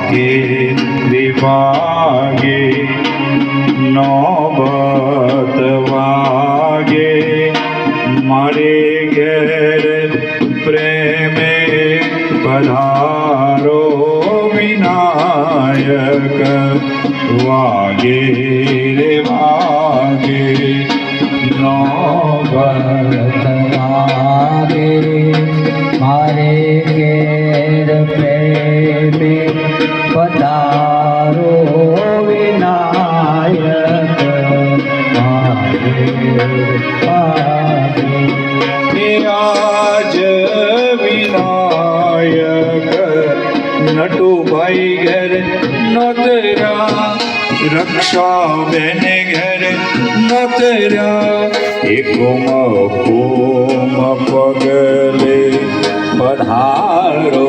વાગે રે વાગે નોબત વાગે મારે ઘેર પ્રેમે પધારો વિનાયક વાગે રે વાગે નોબત વાગે મારે ઘેર પ્રેમે પધારો વિનાયક વાગે વાગે આજ વિનાયક નટુભાઈ ઘેર નોતર્યા રક્ષા બેન ઘેર નોતર્યા એકોમ કોમ પગલે પધારો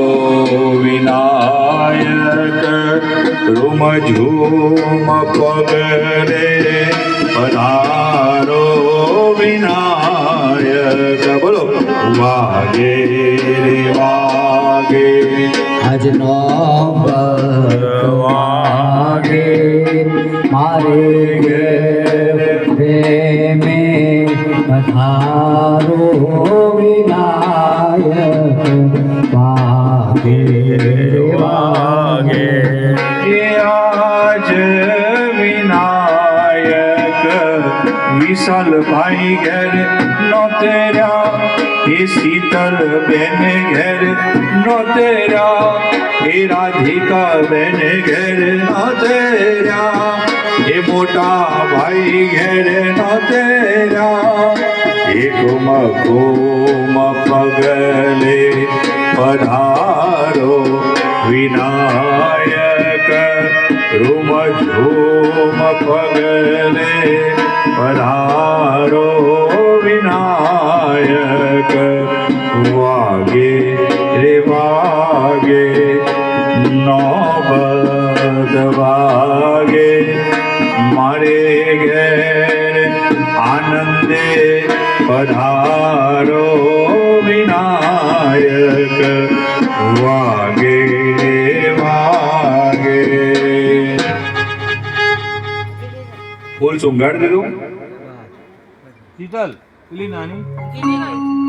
વિનાયક રૂમ ઝૂમ પગલે પધારો વિનાયક બોલો વાગે રે વાગે આજનો વાગે મારે ઘેર પ્રેમે પધારો વિનાયક વાગે વાગે એ આજ વિનાયક વિશાલભાઈ ઘેર નોતર્યા એ શીતલ બેન ઘેર નોતર્યા એ રાધિકા બેન ઘેર નોતર્યા એ મોટા ભાઈ ઘેર નોતર્યા એ કુમ કુમ પગલે પધારો વિનાયક રૂમ ઝૂમ પગલે પધારો વિનાયક વાગે રે વાગે નોબત વાગે મારે ઘેર આનંદે પધારો વિનાયક વાગે વાગે ફૂલ સુંગાડી દીધું શીતલ પેલી નાની